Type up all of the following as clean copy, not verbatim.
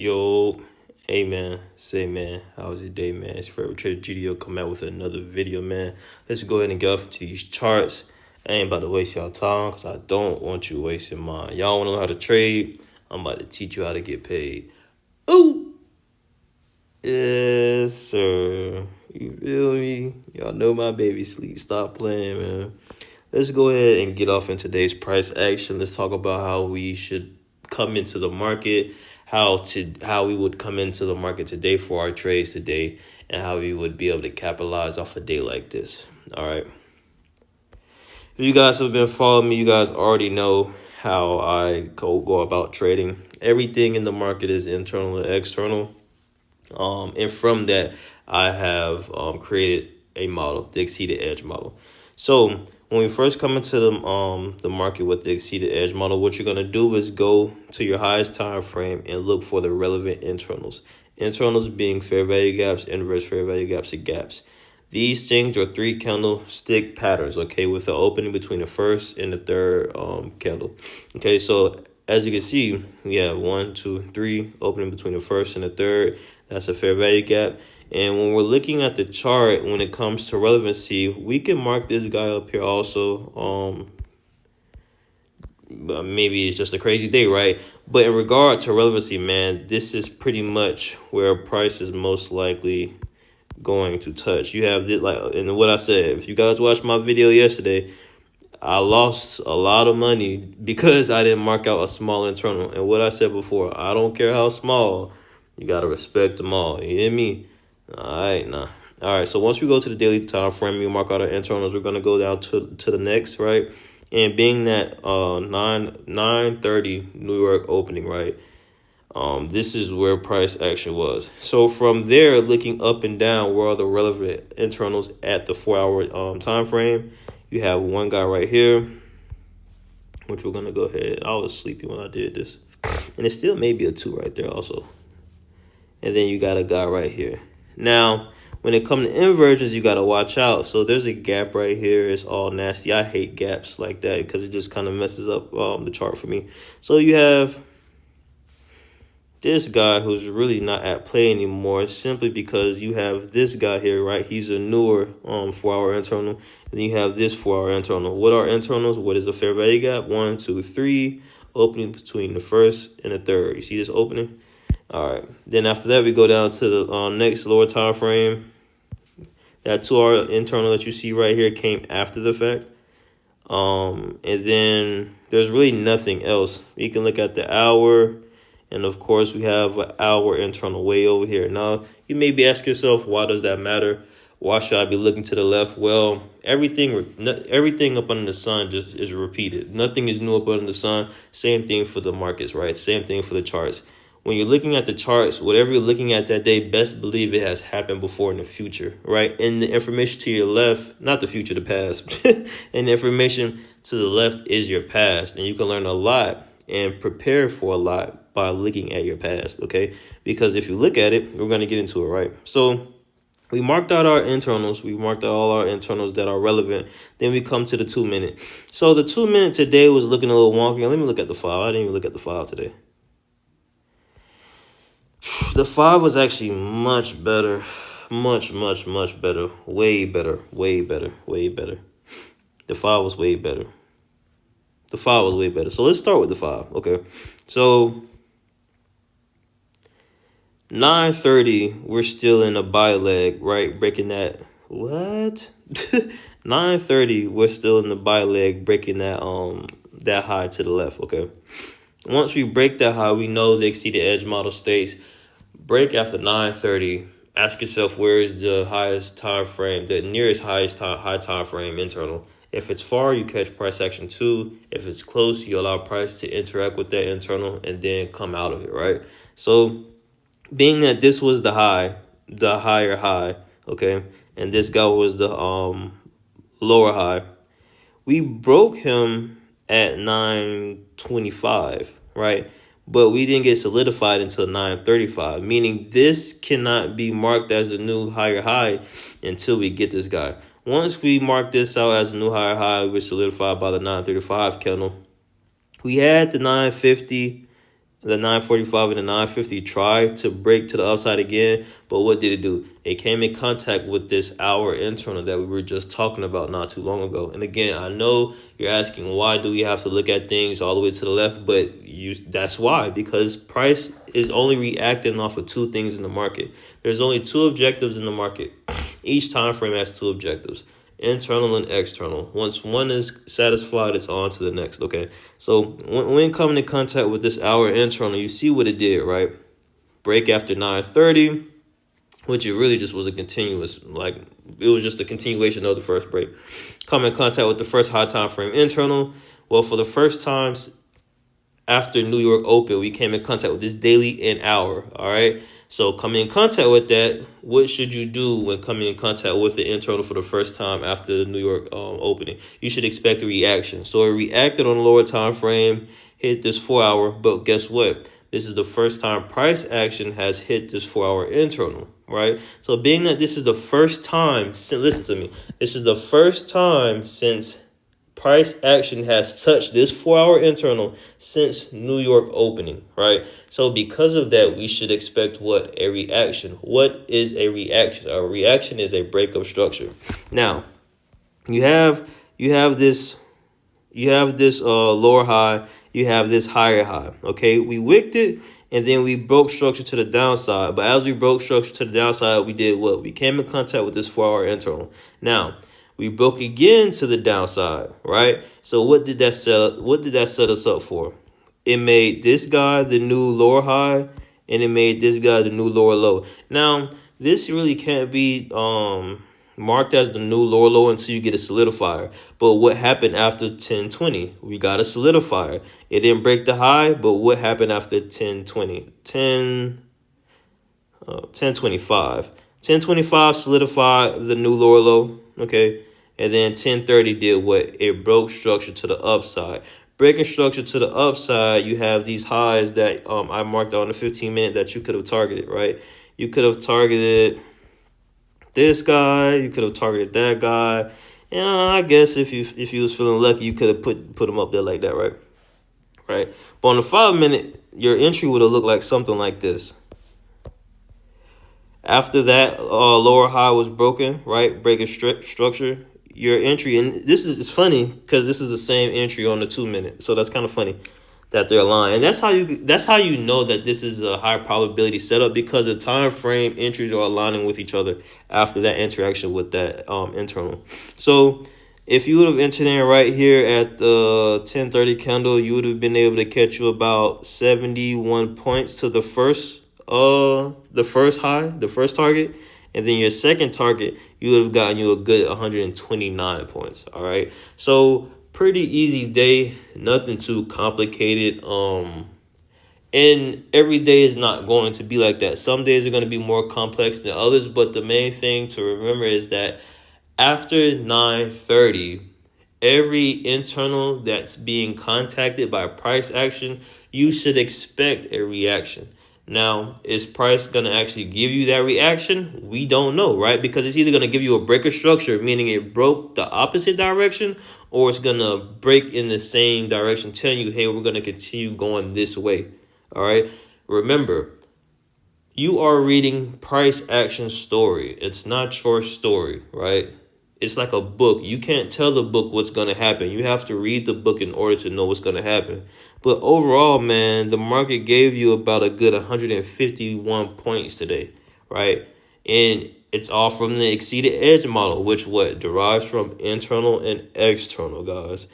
Yo, hey man, say man, how's your day, man? It's Forever Trader GDO coming out with another video, man. Let's go ahead and get off into these charts. I ain't about to waste y'all time because I don't want you wasting mine. Y'all want to know how to trade? I'm about to teach you how to get paid. Ooh! Yes, sir. You feel me? Y'all know my baby sleep. Stop playing, man. Let's go ahead and get off in today's price action. Let's talk about how we should come into the market, how we would come into the market today for our trades today, and how we would be able to capitalize off a day like this. All right. If you guys have been following me, you guys already know how I go about trading. Everything in the market is internal and external. And from that, I have created a model, the exceeded edge model. So when we first come into the market with the exceeded edge model, what you're gonna do is go to your highest time frame and look for the relevant internals. Internals being fair value gaps, inverse fair value gaps, and gaps. These things are 3 candlestick patterns, okay, with the opening between the first and the third candle. Okay, so as you can see, we have 1, 2, 3 opening between the first and the third. That's a fair value gap. And when we're looking at the chart, when it comes to relevancy, we can mark this guy up here also. Maybe it's just a crazy day, right? But in regard to relevancy, man, this is pretty much where price is most likely going to touch. You have this, like, and what I said, if you guys watched my video yesterday, I lost a lot of money because I didn't mark out a small internal. And what I said before, I don't care how small, you got to respect them all. You hear me? All right, nah. All right, so once we go to the daily time frame, we mark out our internals, we're going to go down to the next, right? And being that 9:30 New York opening, right? This is where price action was. So from there, looking up and down, where are the relevant internals at the 4-hour time frame? You have one guy right here, which we're gonna go ahead. I was sleepy when I did this, and it still may be a 2 right there also. And then you got a guy right here. Now, when it comes to inversions, you got to watch out. So there's a gap right here. It's all nasty. I hate gaps like that because it just kind of messes up the chart for me. So you have this guy who's really not at play anymore simply because you have this guy here, right? He's a newer 4-hour internal. And then you have this 4-hour internal. What are internals? What is a fair value gap? 1, 2, 3. Opening between the first and the third. You see this opening? All right. Then after that, we go down to the next lower time frame. That 2-hour internal that you see right here came after the fact. And then there's really nothing else. You can look at the hour. And of course, we have an hour internal way over here. Now, you may be asking yourself, why does that matter? Why should I be looking to the left? Well, everything up under the sun just is repeated. Nothing is new up under the sun. Same thing for the markets, right? Same thing for the charts. When you're looking at the charts, whatever you're looking at that day, best believe it has happened before in the future, right? And the information to your left, not the future, the past. And the information to the left is your past. And you can learn a lot and prepare for a lot by looking at your past, okay? Because if you look at it, we're going to get into it, right? So we marked out our internals. We marked out all our internals that are relevant. Then we come to the 2-minute. So the 2-minute today was looking a little wonky. Let me look at the 5. I didn't even look at the 5 today. The 5 was actually much better. Much better. Way better. The 5 was way better. So let's start with the 5. Okay. So 9:30, we're still in a buy leg, right? Breaking that. What? 9:30, we're still in the buy leg, breaking that high to the left, okay? Once we break that high, we know the exceeded edge model states break after 9:30. Ask yourself, where is the highest time frame, the nearest high time frame internal? If it's far, you catch price action 2. If it's close, you allow price to interact with that internal and then come out of it, right? So being that this was the higher high, okay, and this guy was the lower high, we broke him at 9:25, right? But we didn't get solidified until 9:35, meaning this cannot be marked as the new higher high until we get this guy. Once we mark this out as a new higher high, we're solidified by the 9:35 candle. We had the 9:50 the 945 and the 950 tried to break to the upside again, but what did it do? It came in contact with this hour internal that we were just talking about not too long ago. And again, I know you're asking, why do we have to look at things all the way to the left? But that's why, because price is only reacting off of two things in the market. There's only two objectives in the market. Each time frame has two objectives: internal and external. Once one is satisfied, it's on to the next. Okay, so when coming in contact with this hour internal, you see what it did, right? Break after 930, which it really just was a continuous, like it was just a continuation of the first break. Come in contact with the first high time frame internal. Well, for the first time after New York open, we came in contact with this daily and hour. All right. So coming in contact with that, what should you do when coming in contact with the internal for the first time after the New York opening? You should expect a reaction. So it reacted on the lower time frame, hit this 4 hour, but guess what? This is the first time price action has hit this 4 hour internal, right? So being that this is the first time, listen to me, this is the first time since price action has touched this 4 hour internal since New York opening, right? So because of that, we should expect what? A reaction. What is a reaction? A reaction is a break of structure. Now, you have this lower high, you have this higher high. Okay, we wicked it and then we broke structure to the downside. But as we broke structure to the downside, we did what? We came in contact with this 4 hour internal. Now, we broke again to the downside, right? So what did that set us up for? It made this guy the new lower high, and it made this guy the new lower low. Now, this really can't be marked as the new lower low until you get a solidifier. But what happened after 1020? We got a solidifier. It didn't break the high, but what happened after 1020? 1025. 1025 solidified the new lower low, okay? And then 1030 did what? It broke structure to the upside. Breaking structure to the upside, you have these highs that I marked on the 15-minute that you could have targeted, right? You could have targeted this guy, you could have targeted that guy. And I guess if you was feeling lucky, you could have put them up there like that, right? Right. But on the 5-minute, your entry would have looked like something like this. After that lower high was broken, right? Breaking structure, your entry, and this is funny because this is the same entry on the 2-minute. So that's kind of funny that they're aligned. And that's how you know that this is a high probability setup, because the time frame entries are aligning with each other after that interaction with that internal. So if you would have entered in right here at the 1030 candle, you would have been able to catch you about 71 points to the first high, the first target. And then your second target, you would have gotten you a good 129 points. All right. So pretty easy day, nothing too complicated. And every day is not going to be like that. Some days are going to be more complex than others. But the main thing to remember is that after 930, every internal that's being contacted by price action, you should expect a reaction. Now, is price going to actually give you that reaction? We don't know, right? Because it's either going to give you a breaker structure, meaning it broke the opposite direction, or it's going to break in the same direction, telling you, hey, we're going to continue going this way. All right. Remember, you are reading price action story. It's not your story, right? It's like a book. You can't tell the book what's going to happen. You have to read the book in order to know what's going to happen. But overall, man, the market gave you about a good 151 points today, right? And it's all from the exceeded edge model, which derives from internal and external, guys.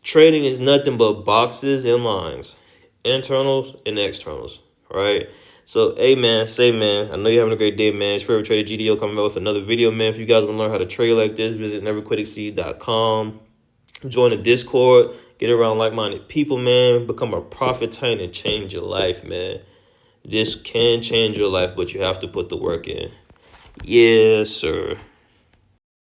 Trading is nothing but boxes and lines, internals and externals, right? So, hey, man, I know you're having a great day, man. It's Forever Trader GDO coming out with another video, man. If you guys want to learn how to trade like this, visit neverquitexceed.com. Join the Discord. Get around like-minded people, man. Become a profit titan and change your life, man. This can change your life, but you have to put the work in. Yes, sir.